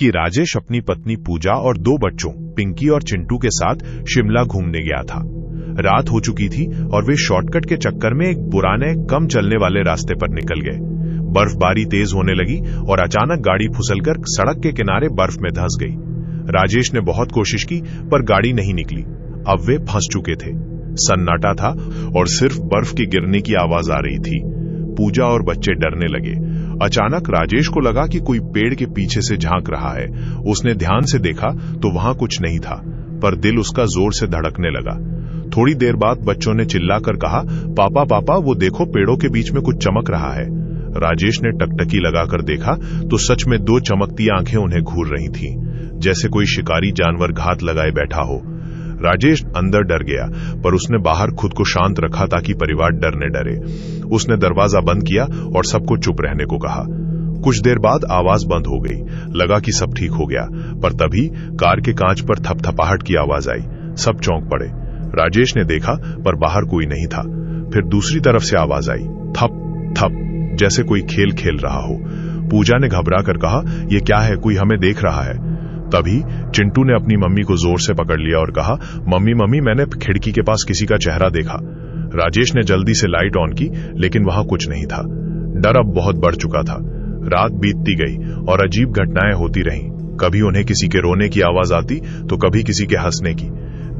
कि राजेश अपनी पत्नी पूजा और 2 बच्चों पिंकी और चिंटू के साथ शिमला घूमने गया था। रात हो चुकी थी और वे शॉर्टकट के चक्कर में एक पुराने कम चलने वाले रास्ते पर निकल गए। बर्फबारी तेज होने लगी और अचानक गाड़ी फिसलकर सड़क के किनारे बर्फ में धंस गई। राजेश ने बहुत कोशिश की पर गाड़ी नहीं निकली। अब वे फंस चुके थे। सन्नाटा था और सिर्फ बर्फ की गिरने की आवाज आ रही थी। पूजा और बच्चे डरने लगे। अचानक राजेश को लगा कि कोई पेड़ के पीछे से झांक रहा है। उसने ध्यान से देखा तो वहां कुछ नहीं था, पर दिल उसका जोर से धड़कने लगा। थोड़ी देर बाद बच्चों ने चिल्लाकर कहा, पापा पापा, वो देखो पेड़ों के बीच में कुछ चमक रहा है। राजेश ने टकटकी लगाकर देखा तो सच में 2 चमकती आंखें उन्हें घूर रही थीं, जैसे कोई शिकारी जानवर घात लगाए बैठा हो। राजेश अंदर डर गया, पर उसने बाहर खुद को शांत रखा ताकि परिवार डरने डरे। उसने दरवाजा बंद किया और सबको चुप रहने को कहा। कुछ देर बाद आवाज बंद हो गई। लगा कि सब ठीक हो गया, पर तभी कार के कांच पर थपथपाहट की आवाज आई। सब चौंक पड़े। राजेश ने देखा पर बाहर कोई नहीं था। फिर दूसरी तरफ से आवाज आई, थप थप, जैसे कोई खेल खेल रहा हो। पूजा ने घबरा कर कहा, यह क्या है, कोई हमें देख रहा है। तभी चिंटू ने अपनी मम्मी को जोर से पकड़ लिया और कहा, मम्मी मम्मी, मैंने खिड़की के पास किसी का चेहरा देखा। राजेश ने जल्दी से लाइट ऑन की, लेकिन वहां कुछ नहीं था। डर अब बहुत बढ़ चुका था। रात बीतती गई और अजीब घटनाएं होती रहीं। कभी उन्हें किसी के रोने की आवाज आती तो कभी किसी के हंसने की,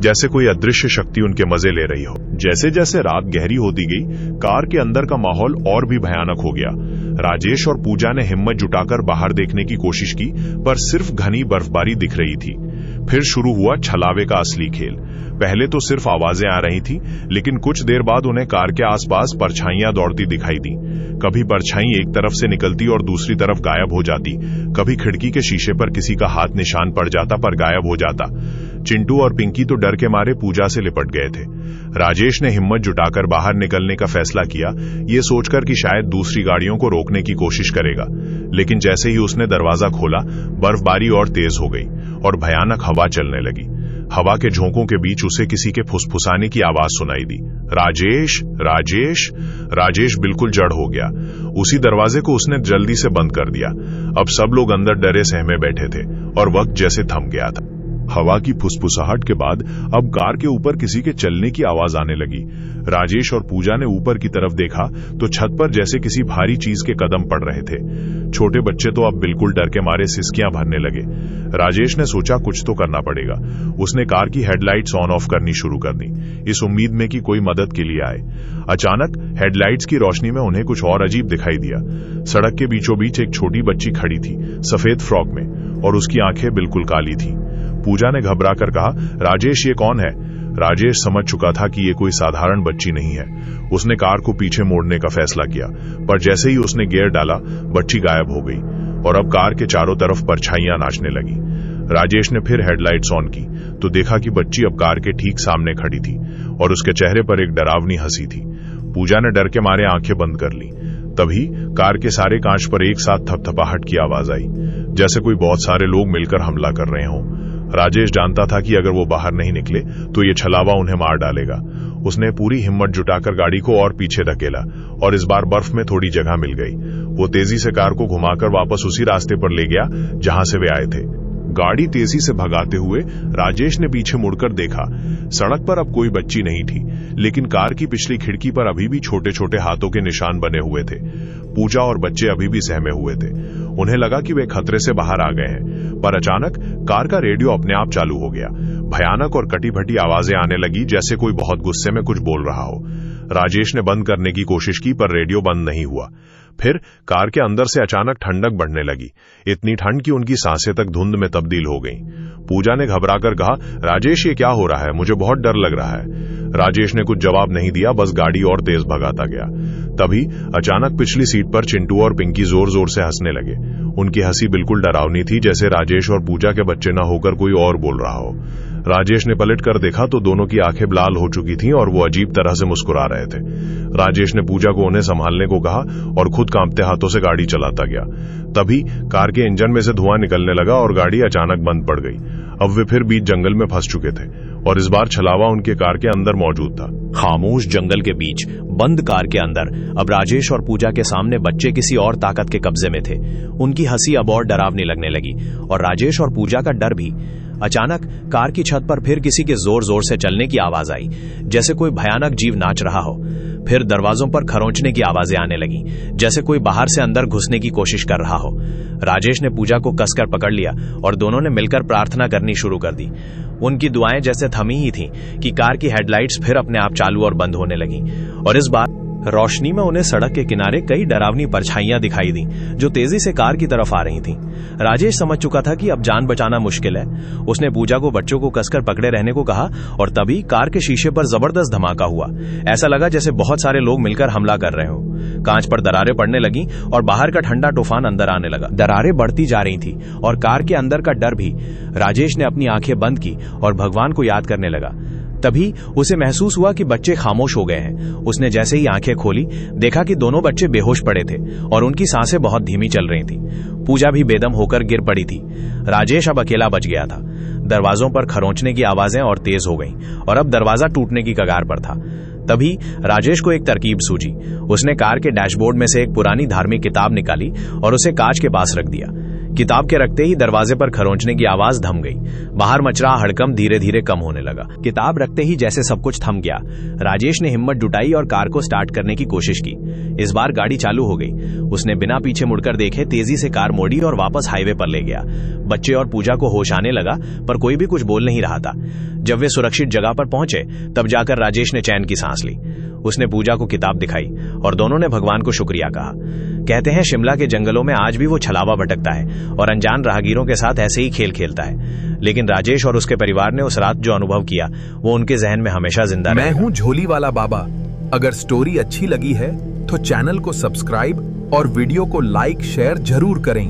जैसे कोई अदृश्य शक्ति उनके मजे ले रही हो। जैसे जैसे रात गहरी होती गई, कार के अंदर का माहौल और भी भयानक हो गया। राजेश और पूजा ने हिम्मत जुटाकर बाहर देखने की कोशिश की, पर सिर्फ घनी बर्फबारी दिख रही थी। फिर शुरू हुआ छलावे का असली खेल। पहले तो सिर्फ आवाजें आ रही थी, लेकिन कुछ देर बाद उन्हें कार के आसपास परछाइयां दौड़ती दिखाई दी। कभी परछाई एक तरफ से निकलती और दूसरी तरफ गायब हो जाती। कभी खिड़की के शीशे पर किसी का हाथ निशान पड़ जाता पर गायब हो जाता। चिंटू और पिंकी तो डर के मारे पूजा से लिपट गए थे। राजेश ने हिम्मत जुटाकर बाहर निकलने का फैसला किया, ये सोचकर कि शायद दूसरी गाड़ियों को रोकने की कोशिश करेगा। लेकिन जैसे ही उसने दरवाजा खोला, बर्फबारी और तेज हो गई और भयानक हवा चलने लगी। हवा के झोंकों के बीच उसे किसी के फुसफुसाने की आवाज सुनाई दी, राजेश राजेश। राजेश बिल्कुल जड़ हो गया। उसी दरवाजे को उसने जल्दी से बंद कर दिया। अब सब लोग अंदर डरे सहमे बैठे थे और वक्त जैसे थम गया था। हवा की फुसफुसाहट के बाद अब कार के ऊपर किसी के चलने की आवाज आने लगी। राजेश और पूजा ने ऊपर की तरफ देखा तो छत पर जैसे किसी भारी चीज के कदम पड़ रहे थे। छोटे बच्चे तो अब बिल्कुल डर के मारे सिसकियां भरने लगे। राजेश ने सोचा कुछ तो करना पड़ेगा। उसने कार की हेडलाइट्स ऑन ऑफ करनी शुरू कर दी, इस उम्मीद में कि कोई मदद के लिए आए। अचानक हेडलाइट्स की रोशनी में उन्हें कुछ और अजीब दिखाई दिया। सड़क के बीचों बीच एक छोटी बच्ची खड़ी थी, सफेद फ्रॉक में, और उसकी आंखें बिल्कुल काली थी। पूजा ने घबरा कर कहा, राजेश ये कौन है? राजेश समझ चुका था कि ये कोई साधारण बच्ची नहीं है। उसने कार को पीछे मोड़ने का फैसला किया, पर जैसे ही उसने गियर डाला, बच्ची गायब हो गई और अब कार के चारों तरफ परछाइयां नाचने लगी। राजेश ने फिर हेडलाइट्स ऑन की तो देखा कि बच्ची अब कार के ठीक सामने खड़ी थी और उसके चेहरे पर एक डरावनी हंसी थी। पूजा ने डर के मारे आंखें बंद कर ली। तभी कार के सारे कांच पर एक साथ थपथपाहट की आवाज आई, जैसे कोई बहुत सारे लोग मिलकर हमला कर रहे हों। राजेश जानता था कि अगर वो बाहर नहीं निकले तो ये छलावा उन्हें मार डालेगा। उसने पूरी हिम्मत जुटाकर गाड़ी को और पीछे धकेला और इस बार बर्फ में थोड़ी जगह मिल गई। वो तेजी से कार को घुमाकर वापस उसी रास्ते पर ले गया जहां से वे आए थे। गाड़ी तेजी से भगाते हुए राजेश ने पीछे मुड़कर देखा। सड़क पर अब कोई बच्ची नहीं थी, लेकिन कार की पिछली खिड़की पर अभी भी छोटे छोटे हाथों के निशान बने हुए थे। पूजा और बच्चे अभी भी सहमे हुए थे। उन्हें लगा कि वे खतरे से बाहर आ गए हैं, पर अचानक कार का रेडियो अपने आप चालू हो गया। भयानक और कटी-फटी आवाजें आने लगी, जैसे कोई बहुत गुस्से में कुछ बोल रहा हो। राजेश ने बंद करने की कोशिश की, पर रेडियो बंद नहीं हुआ। फिर कार के अंदर से अचानक ठंडक बढ़ने लगी, इतनी ठंड कि उनकी सांसें तक धुंध में तब्दील हो गईं। पूजा ने घबराकर कहा, राजेश ये क्या हो रहा है? मुझे बहुत डर लग रहा है। राजेश ने कुछ जवाब नहीं दिया, बस गाड़ी और तेज भगाता गया। तभी अचानक पिछली सीट पर चिंटू और पिंकी जोर जोर से हंसने लगे। उनकी हंसी बिल्कुल डरावनी थी, जैसे राजेश और पूजा के बच्चे न होकर कोई और बोल रहा हो। राजेश ने पलट कर देखा तो दोनों की आंखें लाल हो चुकी थीं और वो अजीब तरह से मुस्कुरा रहे थे। राजेश ने पूजा को उन्हें संभालने को कहा और खुद कांपते हाथों से गाड़ी चलाता गया। तभी कार के इंजन में से धुआं निकलने लगा और गाड़ी अचानक बंद पड़ गई। अब वे फिर बीच जंगल में फंस चुके थे। और इस बार छलावा उनके कार के अंदर मौजूद था। खामोश जंगल के बीच बंद कार के अंदर अब राजेश और पूजा के सामने बच्चे किसी और ताकत के कब्जे में थे। उनकी हंसी अब और डरावनी लगने लगी और राजेश और पूजा का डर भी। अचानक कार की छत पर फिर किसी के जोर जोर से चलने की आवाज आई, जैसे कोई भयानक जीव नाच रहा हो। फिर दरवाजों पर खरोंचने की आवाजें आने लगी, जैसे कोई बाहर से अंदर घुसने की कोशिश कर रहा हो। राजेश ने पूजा को कसकर पकड़ लिया और दोनों ने मिलकर प्रार्थना करनी शुरू कर दी। उनकी दुआएं जैसे थमी ही थीं कि कार की हेडलाइट्स फिर अपने आप चालू और बंद होने लगीं और इस बार रोशनी में उन्हें सड़क के किनारे कई डरावनी परछाइयां दिखाई दी जो तेजी से कार की तरफ आ रही थीं। राजेश समझ चुका था कि अब जान बचाना मुश्किल है। उसने पूजा को बच्चों को कसकर पकड़े रहने को कहा और तभी कार के शीशे पर जबरदस्त धमाका हुआ। ऐसा लगा जैसे बहुत सारे लोग मिलकर हमला कर रहे हो। कांच पर दरारें पड़ने लगी और बाहर का ठंडा तूफान अंदर आने लगा। दरारें बढ़ती जा रही थी और कार के अंदर का डर भी। राजेश ने अपनी आंखें बंद की और भगवान को याद करने लगा। तभी उसे महसूस हुआ कि बच्चे खामोश हो गए हैं। उसने जैसे ही आंखें खोली, देखा कि दोनों बच्चे बेहोश पड़े थे और उनकी सांसें बहुत धीमी चल रही थीं। पूजा भी बेदम होकर गिर पड़ी थी। राजेश अब अकेला बच गया था। दरवाजों पर खरोंचने की आवाजें और तेज हो गईं और अब दरवाजा टूटने की कगार पर था। तभी राजेश को एक तरकीब सूझी। उसने कार के डैशबोर्ड में से एक पुरानी धार्मिक किताब निकाली और उसे कांच के पास रख दिया। किताब के रखते ही दरवाजे पर खरोंचने की आवाज थम गई। बाहर मच रहा हड़कंप धीरे धीरे कम होने लगा। किताब रखते ही जैसे सब कुछ थम गया। राजेश ने हिम्मत जुटाई और कार को स्टार्ट करने की कोशिश की। इस बार गाड़ी चालू हो गई। उसने बिना पीछे मुड़कर देखे तेजी से कार मोड़ी और वापस हाईवे पर ले गया। बच्चे और पूजा को होश आने लगा, पर कोई भी कुछ बोल नहीं रहा था। जब वे सुरक्षित जगह पर पहुंचे, तब जाकर राजेश ने चैन की सांस ली। उसने पूजा को किताब दिखाई और दोनों ने भगवान को शुक्रिया कहा। कहते हैं शिमला के जंगलों में आज भी वो छलावा भटकता है और अनजान राहगीरों के साथ ऐसे ही खेल खेलता है। लेकिन राजेश और उसके परिवार ने उस रात जो अनुभव किया, वो उनके जहन में हमेशा जिंदा रहेगा। मैं हूं झोली वाला बाबा। अगर स्टोरी अच्छी लगी है तो चैनल को सब्सक्राइब और वीडियो को लाइक शेयर जरूर करें।